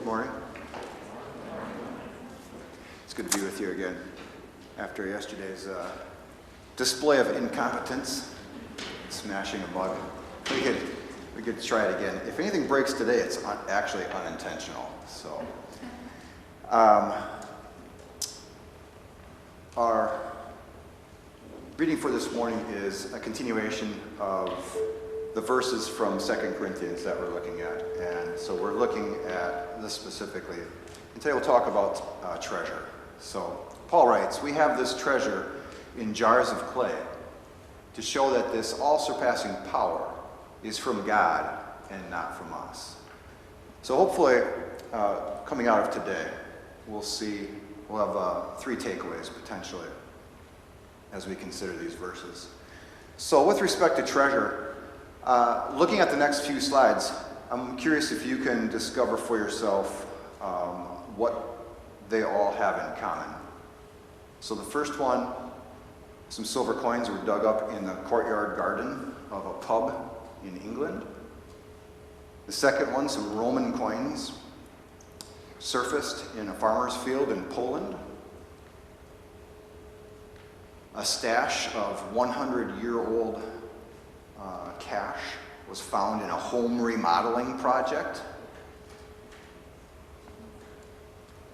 morning. It's good to be with you again after yesterday's display of incompetence, smashing a mug. We could try it again. If anything breaks today, it's actually unintentional. So, our reading for this morning is a continuation of the verses from 2 Corinthians that we're looking at. And so we're looking at this specifically. And today we'll talk about treasure. So Paul writes, "We have this treasure in jars of clay to show that this all-surpassing power is from God and not from us." So hopefully, coming out of today, we'll have 3 takeaways potentially as we consider these verses. So with respect to treasure, looking at the next few slides, I'm curious if you can discover for yourself what they all have in common. So the first one, some silver coins were dug up in the courtyard garden of a pub in England. The second one, some Roman coins surfaced in a farmer's field in Poland. A stash of 100-year-old cash was found in a home remodeling project.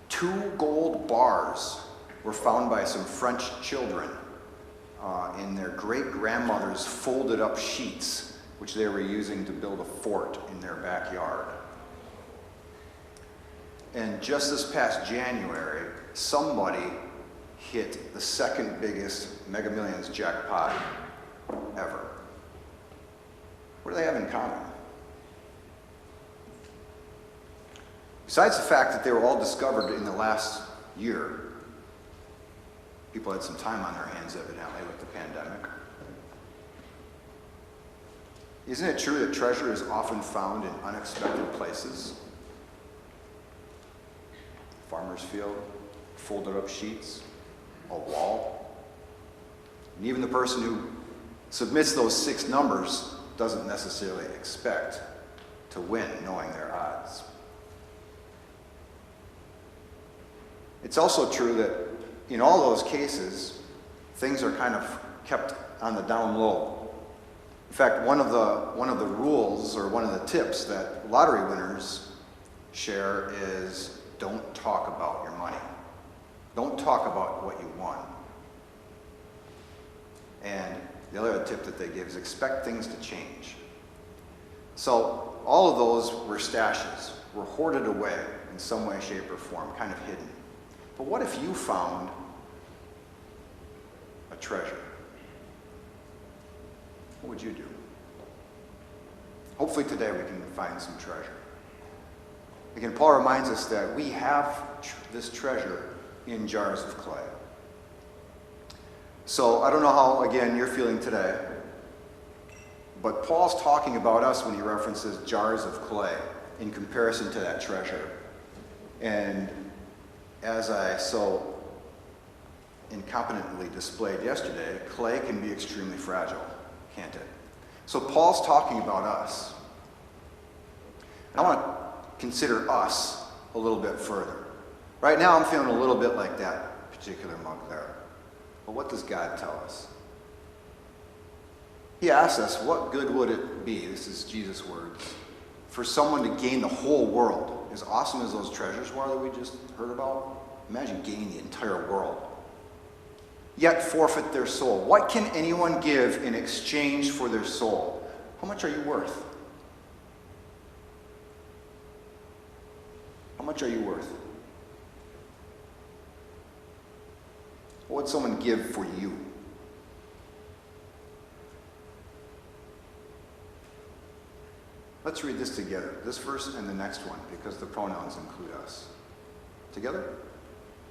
2 gold bars were found by some French children in their great-grandmother's folded-up sheets, which they were using to build a fort in their backyard. And just this past January, somebody hit the second biggest Mega Millions jackpot ever. What do they have in common? Besides the fact that they were all discovered in the last year, people had some time on their hands evidently with the pandemic. Isn't it true that treasure is often found in unexpected places? Farmer's field, folded up sheets, a wall. And even the person who submits those 6 numbers doesn't necessarily expect to win knowing their odds. It's also true that in all those cases, things are kind of kept on the down low. In fact, one of the rules or one of the tips that lottery winners share is don't talk about your money. Don't talk about what you won. And the other tip that they give is expect things to change. So all of those were stashes, were hoarded away in some way, shape, or form, kind of hidden. But what if you found a treasure? What would you do? Hopefully today we can find some treasure. Again, Paul reminds us that we have this treasure in jars of clay. So I don't know how, again, you're feeling today, but Paul's talking about us when he references jars of clay in comparison to that treasure. And as I so incompetently displayed yesterday, clay can be extremely fragile, can't it? So Paul's talking about us. And I want to consider us a little bit further. Right now I'm feeling a little bit like that particular mug there. But what does God tell us? He asks us, what good would it be, this is Jesus' words, for someone to gain the whole world? As awesome as those treasures were that we just heard about, imagine gaining the entire world. Yet forfeit their soul. What can anyone give in exchange for their soul? How much are you worth? How much are you worth? What would someone give for you? Let's read this together, this verse and the next one, because the pronouns include us. Together?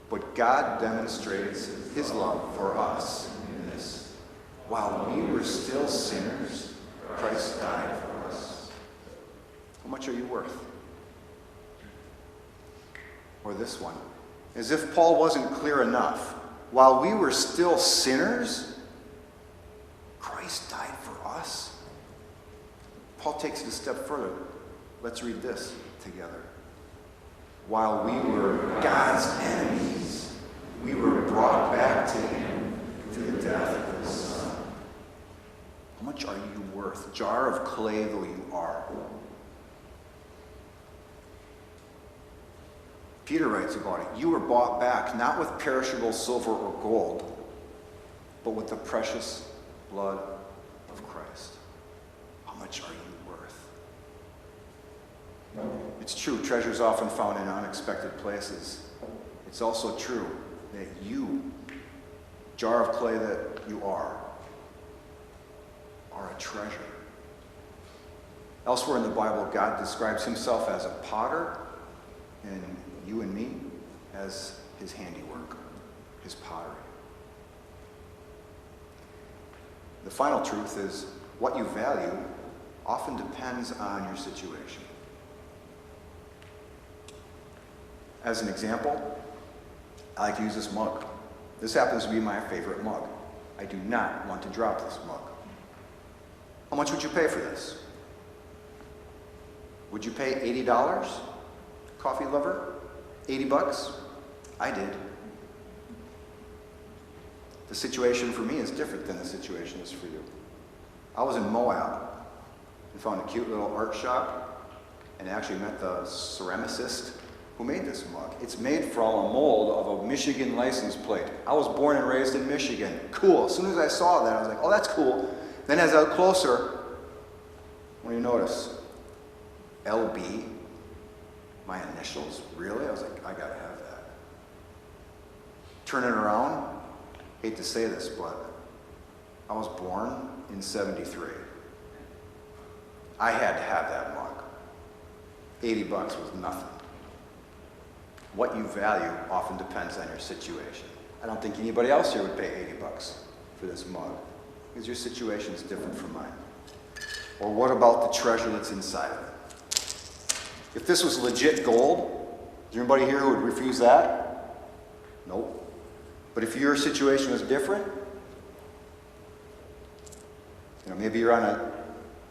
But God demonstrates his love for us in this. While we were still sinners, Christ died for us. How much are you worth? Or this one. As if Paul wasn't clear enough. While we were still sinners, Christ died for us. Paul takes it a step further. Let's read this together. while we were God's enemies, we were brought back to him through the death of his Son. How much are you worth, jar of clay though you are? Peter writes about it. You were bought back, not with perishable silver or gold, but with the precious blood of Christ. How much are you worth? It's true, treasures often found in unexpected places. It's also true that you, jar of clay that you are a treasure. Elsewhere in the Bible, God describes himself as a potter, and you and me as his handiwork, his pottery. The final truth is what you value often depends on your situation. As an example, I like to use this mug. This happens to be my favorite mug. I do not want to drop this mug. How much would you pay for this? Would you pay $80? Coffee lover? $80? I did. The situation for me is different than the situation is for you. I was in Moab and found a cute little art shop and actually met the ceramicist who made this mug. It's made from a mold of a Michigan license plate. I was born and raised in Michigan. Cool. As soon as I saw that, I was like, oh, that's cool. Then as I looked closer, what do you notice? LB. My initials? Really? I was like, I gotta have that. Turn it around. Hate to say this, but I was born in 73. I had to have that mug. $80 was nothing. What you value often depends on your situation. I don't think anybody else here would pay $80 for this mug, because your situation is different from mine. Or what about the treasure that's inside of it? If this was legit gold, is there anybody here who would refuse that? Nope. But if your situation was different, maybe you're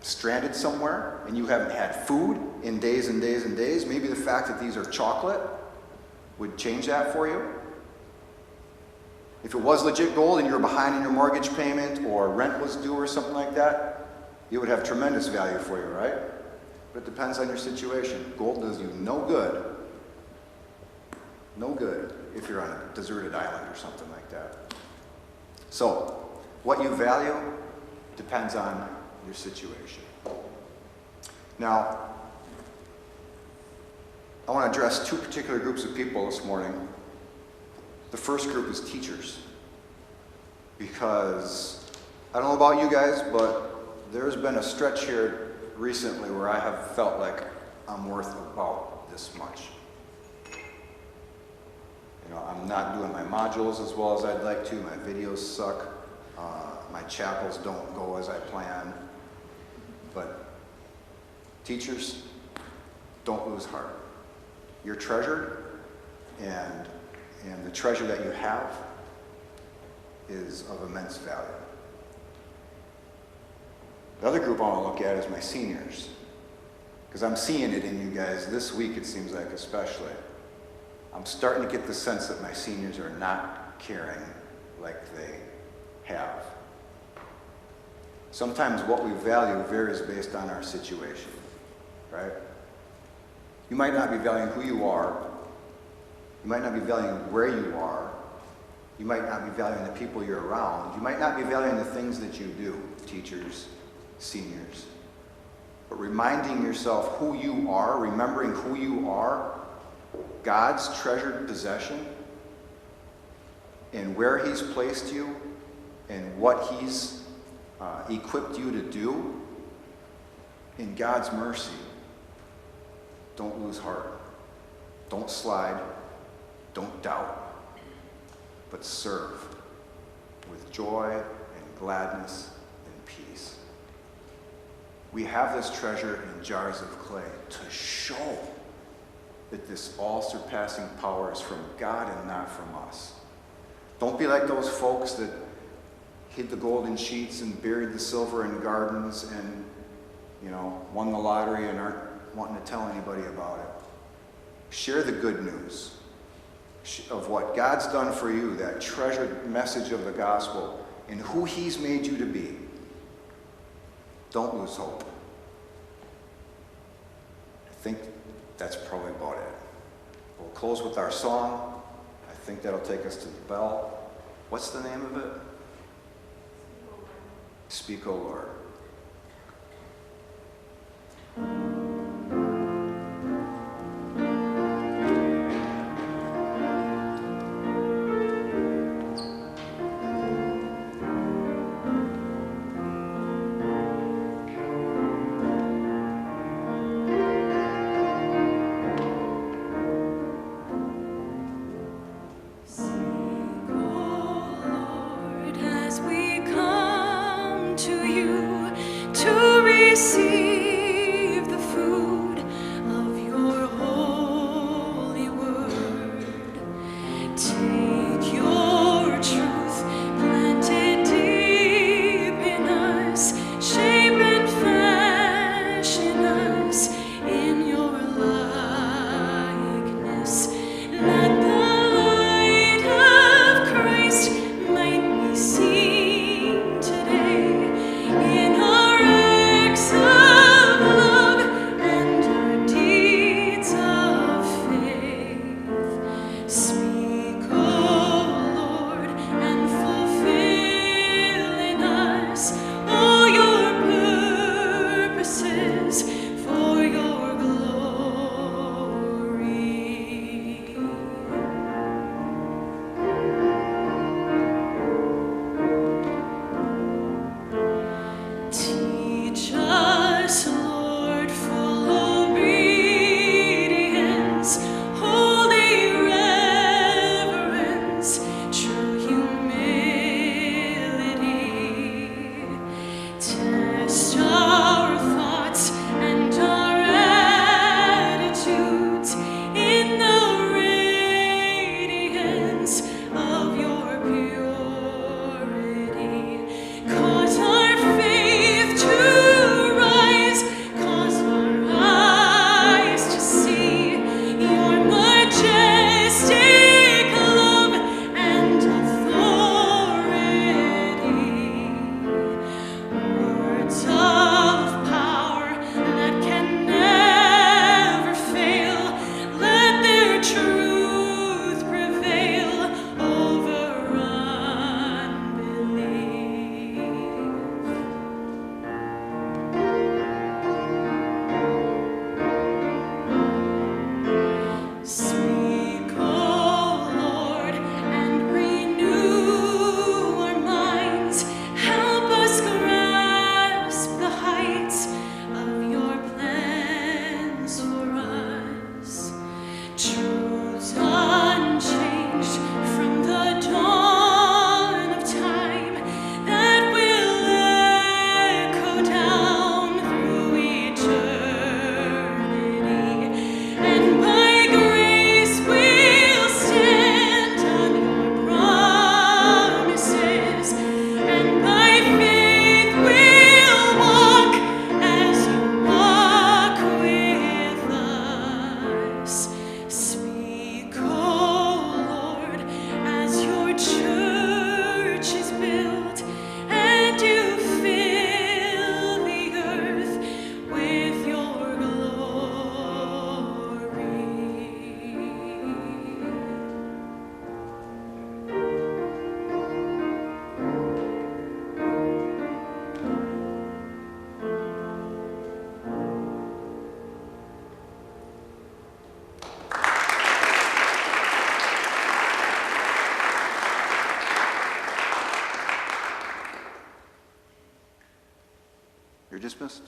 stranded somewhere and you haven't had food in days and days and days, maybe the fact that these are chocolate would change that for you. If it was legit gold and you were behind in your mortgage payment or rent was due or something like that, it would have tremendous value for you, right? But it depends on your situation. Gold does you no good if you're on a deserted island or something like that. So, what you value depends on your situation. Now, I want to address two particular groups of people this morning. The first group is teachers. Because, I don't know about you guys, but there's been a stretch here recently where I have felt like I'm worth about this much. I'm not doing my modules as well as I'd like to. My videos suck. My chapels don't go as I plan. But teachers, don't lose heart. You're treasured, and the treasure that you have is of immense value. The other group I want to look at is my seniors. Because I'm seeing it in you guys this week, it seems like, especially. I'm starting to get the sense that my seniors are not caring like they have. Sometimes what we value varies based on our situation, right? You might not be valuing who you are. You might not be valuing where you are. You might not be valuing the people you're around. You might not be valuing the things that you do, teachers, seniors. But reminding yourself who you are, remembering who you are, God's treasured possession, and where he's placed you, and what he's equipped you to do, in God's mercy, don't lose heart. Don't slide. Don't doubt. But serve with joy and gladness and peace. We have this treasure in jars of clay to show that this all-surpassing power is from God and not from us. Don't be like those folks that hid the gold in sheets and buried the silver in gardens and, won the lottery and aren't wanting to tell anybody about it. Share the good news of what God's done for you, that treasured message of the gospel, and who he's made you to be. Don't lose hope. I think that's probably about it. We'll close with our song. I think that'll take us to the bell. What's the name of it? Speak, O Lord. Receive the food of your holy word. Take your truth, plant it deep in us, shape and fashion us in your likeness. Let the light of Christ might be seen today in our acts of love and our deeds of faith. Speak, O Lord, and fulfill in us all your purposes for your glory. Teach us, Lord, full obedience, holy reverence, true humility. Test our thoughts and our attitudes in the radiance of your purity. Cause our faith to rise, cause our eyes to see your majestic love and authority. Words of power that can never fail, let their truth prevail over unbelief. Speak, O Lord, and renew our minds. Help us grasp the heights of your plans for us. Truths unchanged from the dawn of time that will echo down through eternity. And by grace we'll stand on your promises, and by faith we'll walk as you walk with us. Speak, O Lord, as your church is built, and you fill the earth with your glory. You're dismissed.